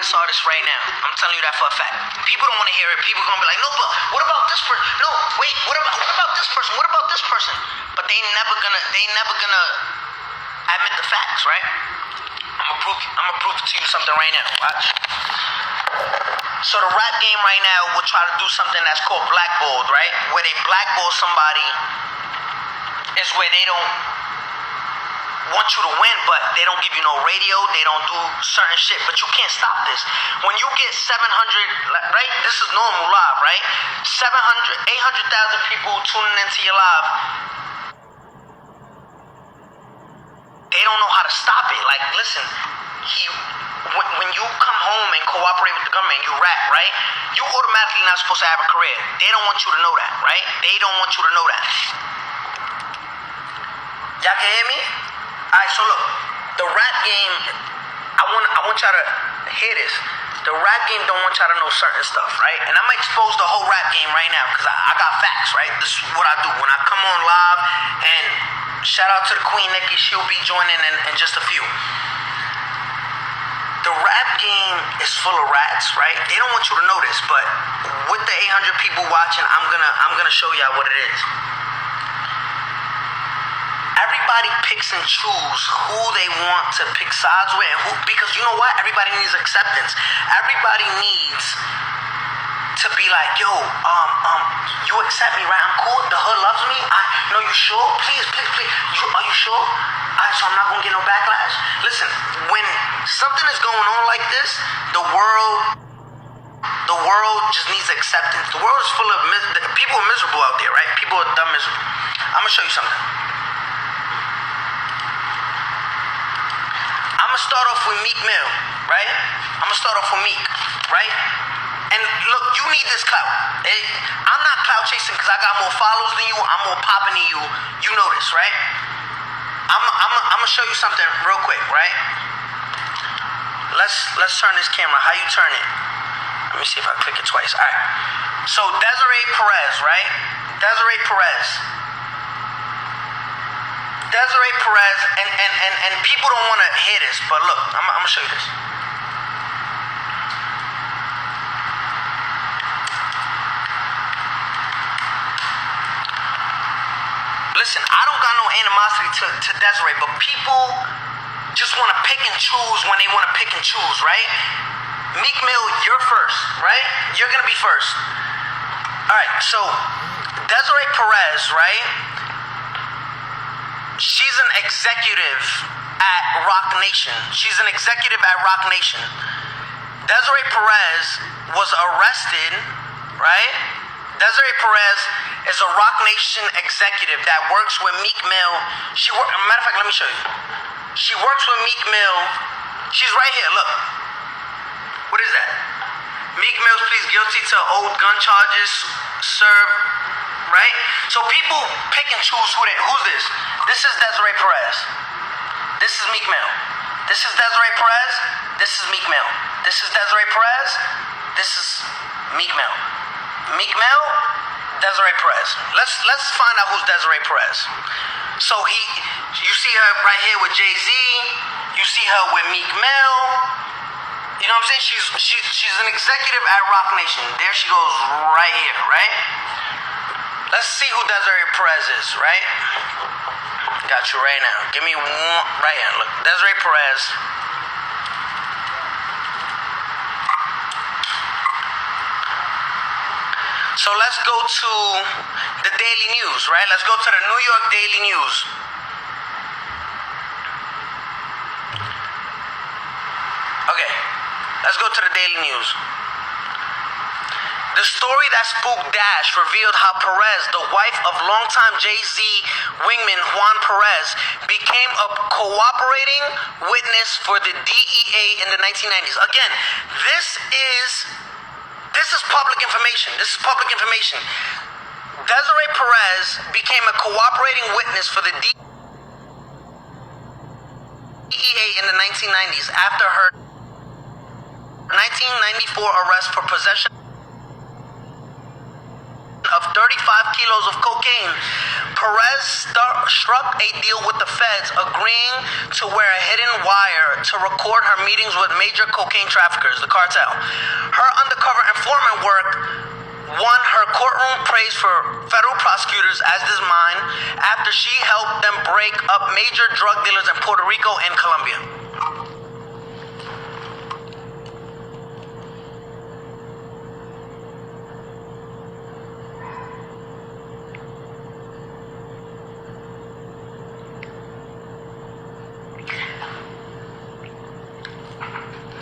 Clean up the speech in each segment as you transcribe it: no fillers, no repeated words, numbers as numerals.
baddest artist right now. I'm telling you that for a fact. People don't want to hear it. People gonna be like, no, but what about this person? No, wait, what about this person? What about this person? But they never gonna admit the facts, right? I'm gonna prove to you something right now. Watch. So the rap game right now will try to do something that's called blackballed, right? Where they blackball somebody is where they don't want you to win, but they don't give you no radio, they don't do certain shit, but you can't stop this. When you get 700, right? This is normal live, right? 800,000 people tuning into your live. They don't know how to stop it. Like, listen, when you come home and cooperate with the government, you rap, right? You automatically not supposed to have a career. They don't want you to know that, right? They don't want you to know that. Y'all can hear me? Alright, so look, the rap game, I want y'all to hear this. The rap game don't want y'all to know certain stuff, right? And I'm gonna expose the whole rap game right now, because I got facts, right? This is what I do. When I come on live, and shout out to the Queen Nikki, she'll be joining in just a few. The rap game is full of rats, right? They don't want you to know this, but with the 800 people watching, I'm gonna show y'all what it is. Everybody picks and choose who they want to pick sides with, and who, because you know what? Everybody needs acceptance. Everybody needs to be like, yo, you accept me, right? I'm cool. The hood loves me. No, you sure? Please. Are you sure? Alright, so I'm not gonna get no backlash. Listen, when something is going on like this, the world just needs acceptance. The world is full of people are miserable out there, right? People are dumb miserable. I'm gonna show you something. I'm gonna start off with Meek Mill, right? And look, you need this clout. I'm not clout chasing because I got more followers than you. I'm more popping than you. You know this, right? I'm gonna show you something real quick, right? Let's turn this camera. How you turn it? Let me see if I click it twice. All right. So Desiree Perez, right? Desiree Perez, and people don't want to hear this, but look, I'm gonna show you this. Listen, I don't got no animosity to Desiree, but people just want to pick and choose when they want to pick and choose, right? Meek Mill, you're first, right? You're gonna be first. All right, so Desiree Perez, right? She's an executive at Rock Nation. Desiree Perez was arrested, right? Desiree Perez is a Rock Nation executive that works with Meek Mill. Matter of fact, let me show you. She works with Meek Mill. She's right here, look. What is that? Meek Mill's pleads guilty to old gun charges served, right? So people pick and choose who's this. This is Desiree Perez. This is Meek Mill. This is Desiree Perez. This is Meek Mill. This is Desiree Perez. This is Meek Mill. Meek Mill, Desiree Perez. Let's find out who's Desiree Perez. So you see her right here with Jay-Z. You see her with Meek Mill. You know what I'm saying? She's an executive at Rock Nation. There she goes right here, right? Let's see who Desiree Perez is, right? Got you right now. Give me one right here. Look, Desiree Perez. So let's go to the Daily News, right? Let's go to the New York Daily News. Okay, let's go to the Daily News. The story that spooked Dash revealed how Perez, the wife of longtime Jay-Z wingman Juan Perez, became a cooperating witness for the DEA in the 1990s. Again, this is public information. Desiree Perez became a cooperating witness for the DEA in the 1990s after her 1994 arrest for possession of 35 kilos of cocaine. Perez struck a deal with the feds, agreeing to wear a hidden wire to record her meetings with major cocaine traffickers, the cartel. Her undercover informant work won her courtroom praise for federal prosecutors, as does mine, after she helped them break up major drug dealers in Puerto Rico and Colombia.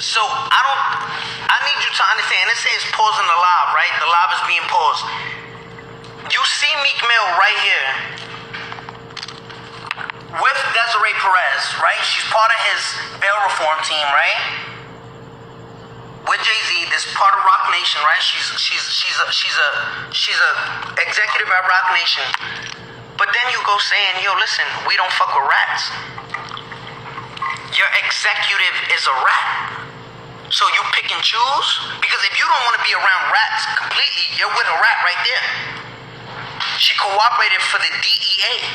So I need you to understand, it says pausing the live, right? The live is being paused. You see Meek Mill right here with Desiree Perez, right? She's part of his bail reform team, right? With Jay-Z, this part of Roc Nation, right? She's a executive at Roc Nation. But then you go saying, yo, listen, we don't fuck with rats. Your executive is a rat. So you pick and choose? Because if you don't want to be around rats completely, you're with a rat right there. She cooperated for the DEA.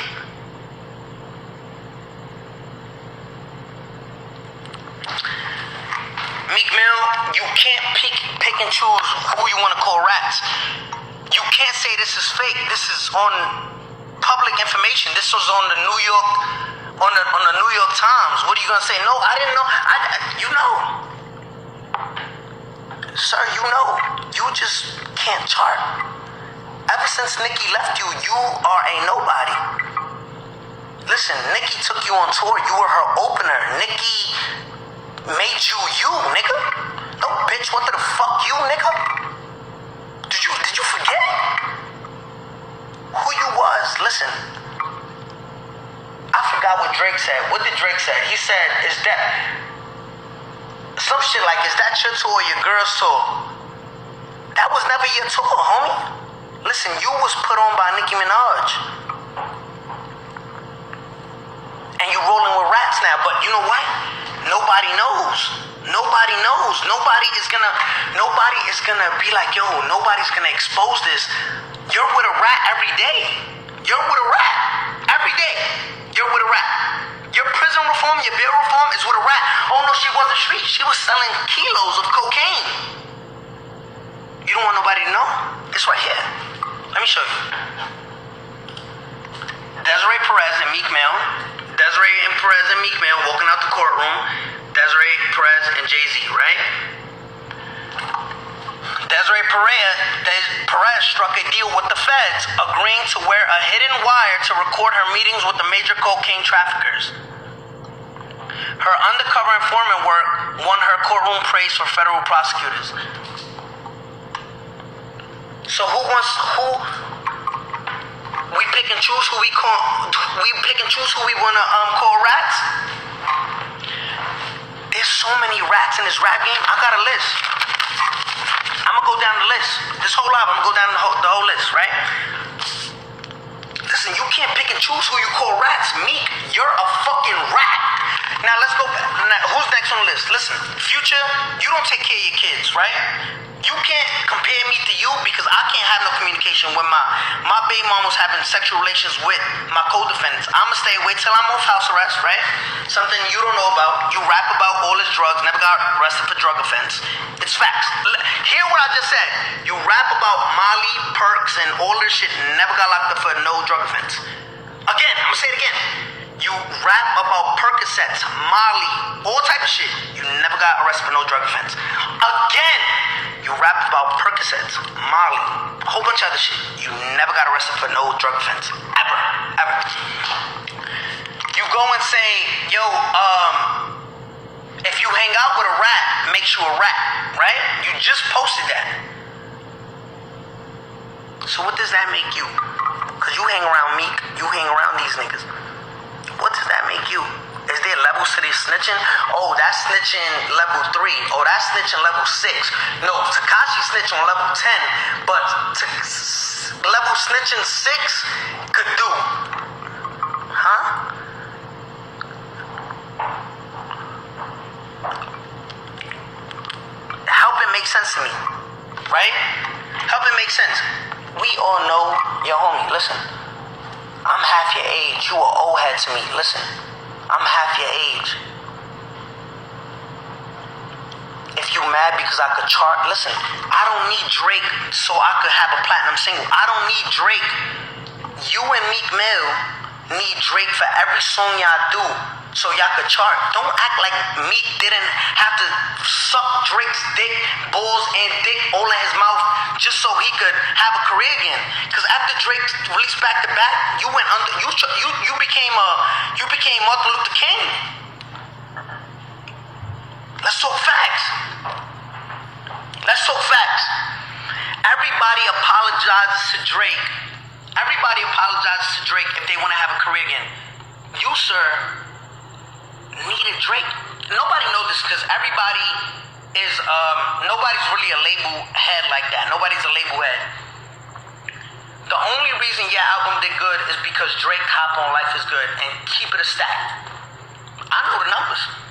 Meek Mill, you can't pick and choose who you want to call rats. You can't say this is fake. This is on public information. This was on the New York, on the New York Times. What are you gonna say? No, I didn't know. You know. Sir, you know, you just can't chart. Ever since Nicki left you, you are a nobody. Listen, Nicki took you on tour. You were her opener. Nicki made you, nigga. No bitch wanted to fuck you, nigga. Did you forget who you was? Listen, I forgot what Drake said. What did Drake say? He said, is that some shit like, is that your tour or your girl's tour? That was never your tour, homie. Listen, you was put on by Nicki Minaj. And you rolling with rats now, but you know what? Nobody knows. Nobody knows. Nobody is gonna be like, yo, nobody's gonna expose this. You're with a rat every day. You're with a rat every day. You're with a rat. Your prison reform, your bail reform is with a rat. Oh no, she wasn't street. She was selling kilos of cocaine. You don't want nobody to know? It's right here. Let me show you. Desiree Perez and Meek Mill. Desiree and Perez and Meek Mill walking out the courtroom. Desiree Perez and Jay-Z, right? Desiree Perez struck a deal with the feds, agreeing to wear a hidden wire to record her meetings with the major cocaine traffickers. Her undercover informant work won her courtroom praise for federal prosecutors. So we pick and choose who we wanna call rats? There's so many rats in this rap game. I got a list. I'm gonna go down the list. This whole live, I'm gonna go down the whole list, right? Listen, you can't pick and choose who you call rats. Meek, you're a fucking rat. Now let's go back. Now, who's next on the list? Listen, Future, you don't take care of your kids, right? You can't compare me to you because I can't have no communication with my baby mom was having sexual relations with my co-defendants. I'ma stay away till I'm off house arrest, right? Something you don't know about. You rap about all his drugs, never got arrested for drug offense. It's facts. Hear what I just said. You rap about Molly, perks, and all this shit, never got locked up for no drug offense. Again, I'm gonna say it again. You rap about Percocets, Molly, all type of shit. You never got arrested for no drug offense. Again, you rap about Percocets, Molly, a whole bunch of other shit. You never got arrested for no drug offense. Ever. You go and say, yo, if you hang out with a rat, makes you a rat, right? You just posted that. So what does that make you? Because you hang around Meek, you hang around these niggas. What does that make you? Is there levels to this snitching? Oh, that's snitching level 3. Oh, that's snitching level 6. No, Tekashi snitch on level 10, but level snitching 6 could do. Huh? Help it make sense to me, right? Help it make sense. We all know, yo homie, listen. I'm half your age. You an old head to me. Listen, I'm half your age. If you mad because I could chart, listen, I don't need Drake so I could have a platinum single. I don't need Drake. You and Meek Mill need Drake for every song y'all do so y'all could chart. Don't act like Meek didn't have to suck Drake's dick, balls, and dick all in his mouth just so he could have a career again. Because after Drake released Back to Back, you went under, you became Martin Luther King. Let's talk facts. Let's talk facts. Everybody apologizes to Drake. Everybody apologizes to Drake if they want to have a career again. You, sir, needed Drake. Nobody knows this because everybody is, nobody's really a label head like that. Nobody's a label head. The only reason your album did good is because Drake hopped on Life is Good and keep it a stack. I know the numbers.